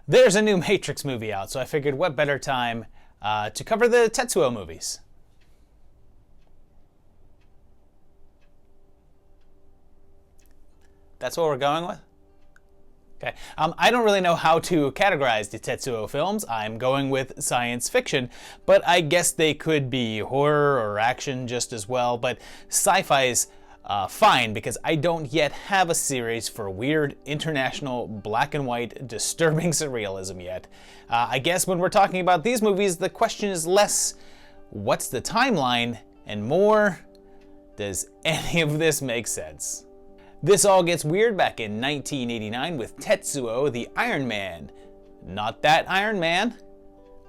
There's a new Matrix movie out, so I figured what better time to cover the Tetsuo movies. That's what we're going with? Okay. I don't really know how to categorize the Tetsuo films. I'm going with science fiction, but I guess they could be horror or action just as well. But sci-fi is fine because I don't yet have a series for weird international black and white disturbing surrealism yet. I guess when we're talking about these movies, the question is less what's the timeline and more does any of this make sense? This all gets weird back in 1989 with Tetsuo the Iron Man. Not that Iron Man.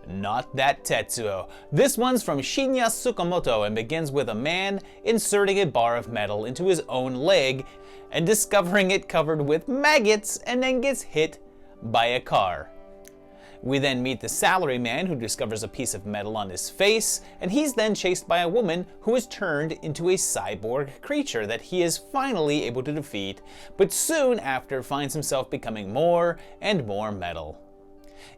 Not that Tetsuo. This one's from Shinya Tsukamoto and begins with a man inserting a bar of metal into his own leg and discovering it covered with maggots and then gets hit by a car. We then meet the salaryman who discovers a piece of metal on his face, and he's then chased by a woman who is turned into a cyborg creature that he is finally able to defeat, but soon after finds himself becoming more and more metal.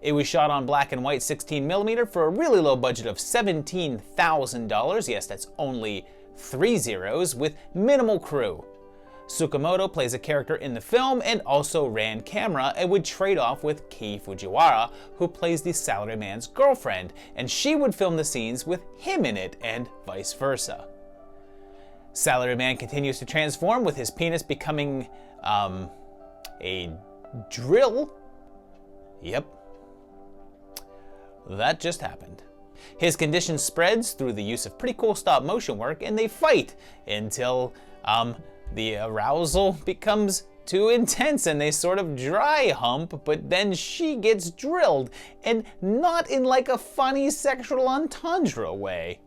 It was shot on black and white 16mm for a really low budget of $17,000, yes that's only 3 zeros, with minimal crew. Tsukamoto plays a character in the film and also ran camera and would trade off with Kei Fujiwara, who plays the salaryman's girlfriend, and she would film the scenes with him in it and vice versa. Salaryman continues to transform with his penis becoming a drill. Yep. That just happened. His condition spreads through the use of pretty cool stop motion work and they fight until the arousal becomes too intense and they sort of dry hump, but then she gets drilled, and not in like a funny sexual entendre way.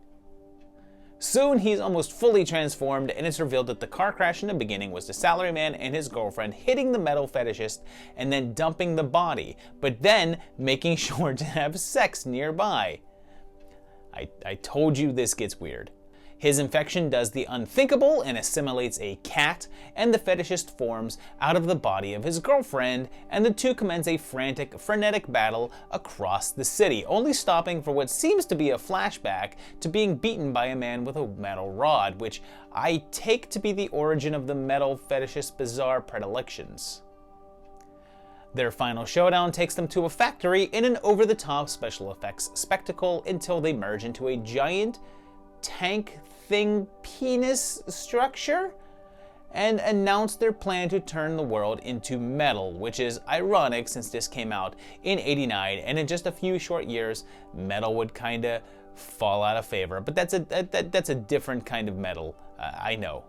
Soon he's almost fully transformed and it's revealed that the car crash in the beginning was the salaryman and his girlfriend hitting the metal fetishist and then dumping the body, but then making sure to have sex nearby. I told you this gets weird. His infection does the unthinkable and assimilates a cat, and the fetishist forms out of the body of his girlfriend, and the two commence a frantic, frenetic battle across the city, only stopping for what seems to be a flashback to being beaten by a man with a metal rod, which I take to be the origin of the metal fetishist's bizarre predilections. Their final showdown takes them to a factory in an over-the-top special effects spectacle until they merge into a giant tank thing penis structure and announce their plan to turn the world into metal, which is ironic since this came out in '89 and in just a few short years metal would kinda fall out of favor, but that's a different kind of metal, I know.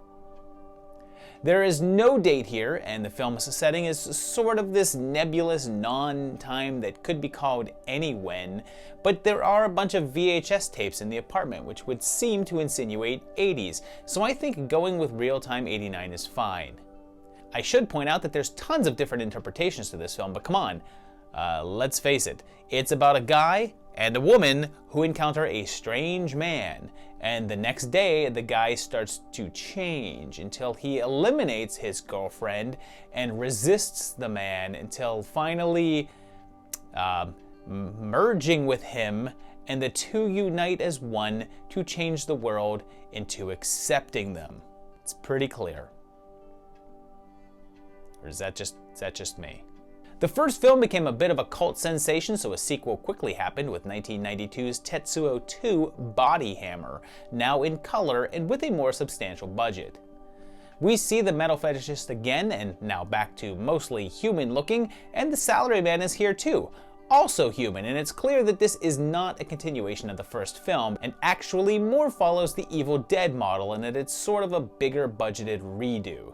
There is no date here, and the film's setting is sort of this nebulous non-time that could be called any when, but there are a bunch of VHS tapes in the apartment which would seem to insinuate 80s, so I think going with real-time 89 is fine. I should point out that there's tons of different interpretations to this film, but come on, let's face it, it's about a guy and a woman who encounter a strange man, and the next day the guy starts to change until he eliminates his girlfriend and resists the man until finally merging with him, and the two unite as one to change the world into accepting them. It's pretty clear. Or is that just me? The first film became a bit of a cult sensation, so a sequel quickly happened with 1992's Tetsuo 2 Body Hammer, now in color and with a more substantial budget. We see the metal fetishist again, and now back to mostly human looking, and the salaryman is here too, also human, and it's clear that this is not a continuation of the first film, and actually more follows the Evil Dead model in that it's sort of a bigger budgeted redo.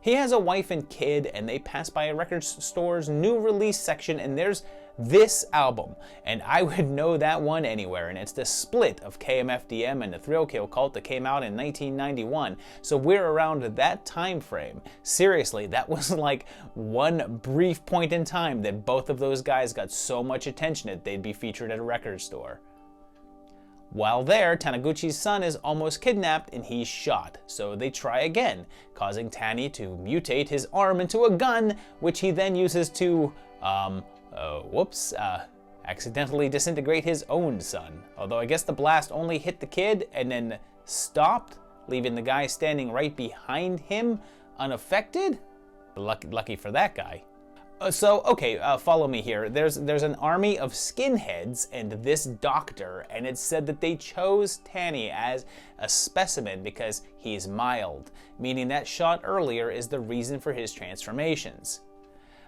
He has a wife and kid, and they pass by a record store's new release section, and there's this album, and I would know that one anywhere, and it's the split of KMFDM and the Thrill Kill Cult that came out in 1991, so we're around that time frame. Seriously, that was like one brief point in time that both of those guys got so much attention that they'd be featured at a record store. While there, Taniguchi's son is almost kidnapped and he's shot, so they try again, causing Tani to mutate his arm into a gun, which he then uses to whoops, accidentally disintegrate his own son. Although I guess the blast only hit the kid and then stopped, leaving the guy standing right behind him unaffected. Lucky for that guy. Follow me here. There's an army of skinheads and this doctor, and it's said that they chose Tanny as a specimen because he's mild, meaning that shot earlier is the reason for his transformations.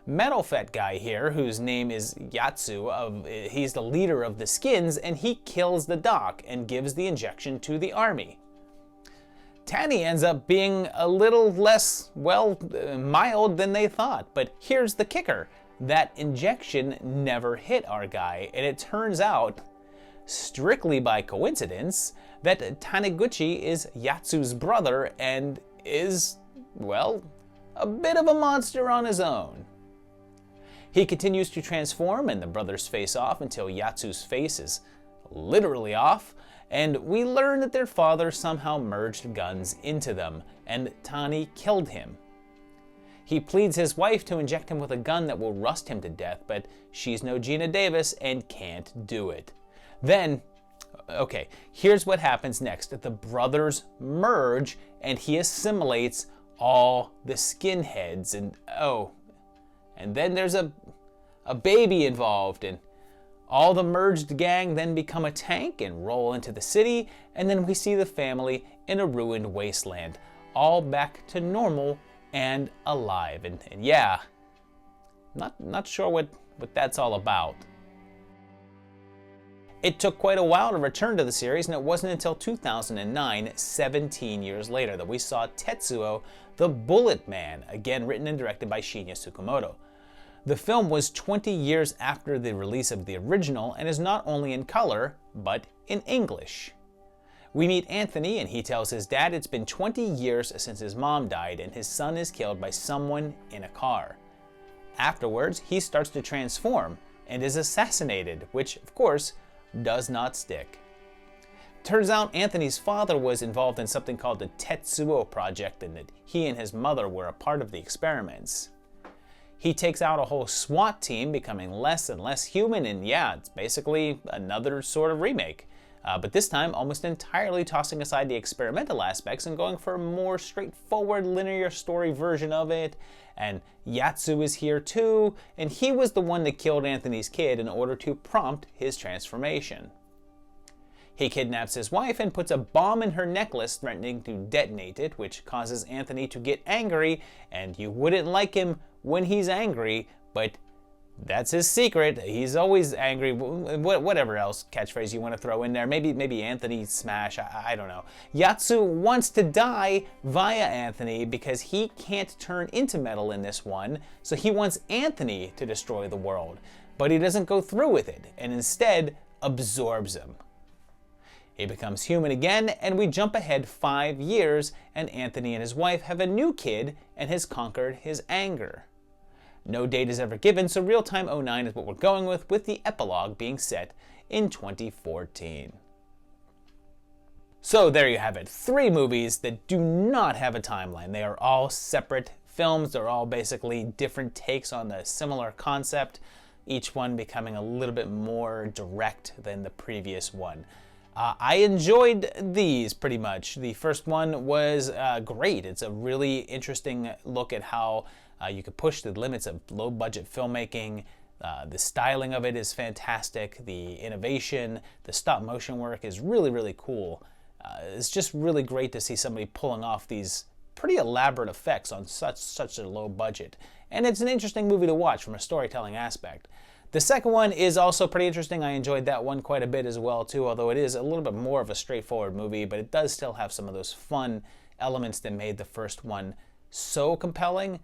Metal Fat guy here, whose name is Yatsu, he's the leader of the skins, and he kills the doc and gives the injection to the army. Tanny ends up being a little less, mild than they thought, but here's the kicker. That injection never hit our guy, and it turns out, strictly by coincidence, that Taniguchi is Yatsu's brother and is, a bit of a monster on his own. He continues to transform and the brothers face off until Yatsu's face is literally off, and we learn that their father somehow merged guns into them, and Tani killed him. He pleads his wife to inject him with a gun that will rust him to death, but she's no Gina Davis and can't do it. Then, here's what happens next. The brothers merge and he assimilates all the skinheads, and then there's a baby involved, and all the merged gang then become a tank and roll into the city, and then we see the family in a ruined wasteland, all back to normal and alive. And yeah, not sure what that's all about. It took quite a while to return to the series, and it wasn't until 2009, 17 years later, that we saw Tetsuo the Bullet Man, again written and directed by Shinya Tsukamoto. The film was 20 years after the release of the original and is not only in color, but in English. We meet Anthony and he tells his dad it's been 20 years since his mom died and his son is killed by someone in a car. Afterwards, he starts to transform and is assassinated, which, of course, does not stick. Turns out Anthony's father was involved in something called the Tetsuo Project and that he and his mother were a part of the experiments. He takes out a whole SWAT team, becoming less and less human, and yeah, it's basically another sort of remake. But this time, almost entirely tossing aside the experimental aspects and going for a more straightforward linear story version of it. And Yatsu is here too, and he was the one that killed Anthony's kid in order to prompt his transformation. He kidnaps his wife and puts a bomb in her necklace, threatening to detonate it, which causes Anthony to get angry, and you wouldn't like him when he's angry, but that's his secret. He's always angry. Whatever else catchphrase you want to throw in there. Maybe Anthony smash. I don't know. Yatsu wants to die via Anthony because he can't turn into metal in this one, so he wants Anthony to destroy the world. But he doesn't go through with it, and instead absorbs him. He becomes human again, and we jump ahead 5 years, and Anthony and his wife have a new kid and has conquered his anger. No date is ever given, so Real-Time 09 is what we're going with the epilogue being set in 2014. So there you have it, 3 movies that do not have a timeline. They are all separate films. They're all basically different takes on the similar concept, each one becoming a little bit more direct than the previous one. I enjoyed these pretty much. The first one was great. It's a really interesting look at how you could push the limits of low-budget filmmaking. The styling of it is fantastic. The innovation, the stop-motion work is really, really cool. It's just really great to see somebody pulling off these pretty elaborate effects on such a low budget. And it's an interesting movie to watch from a storytelling aspect. The second one is also pretty interesting. I enjoyed that one quite a bit as well too, although it is a little bit more of a straightforward movie, but it does still have some of those fun elements that made the first one so compelling,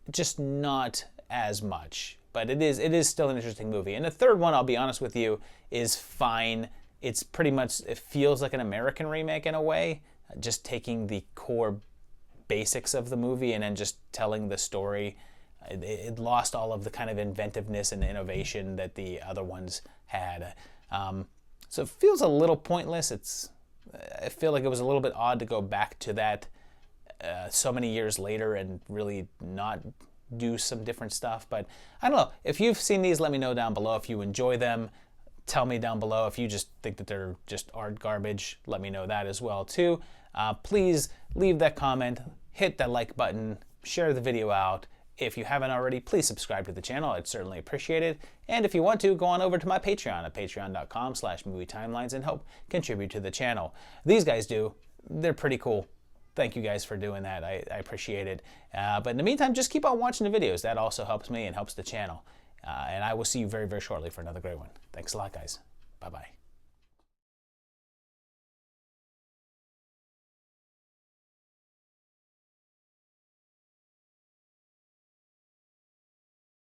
just not as much. But it is still an interesting movie. And the third one, I'll be honest with you, is fine. It's pretty much, it feels like an American remake in a way, just taking the core basics of the movie and then just telling the story. It lost all of the kind of inventiveness and innovation that the other ones had. So it feels a little pointless. I feel like it was a little bit odd to go back to that so many years later and really not do some different stuff. But I don't know. If you've seen these, let me know down below. If you enjoy them, tell me down below. If you just think that they're just art garbage, let me know that as well too. Please leave that comment, hit that like button, share the video out. If you haven't already, please subscribe to the channel. I'd certainly appreciate it. And if you want to, go on over to my Patreon at patreon.com/movietimelines and help contribute to the channel. These guys do. They're pretty cool. Thank you guys for doing that. I appreciate it. But in the meantime, just keep on watching the videos. That also helps me and helps the channel. And I will see you very, very shortly for another great one. Thanks a lot, guys. Bye-bye.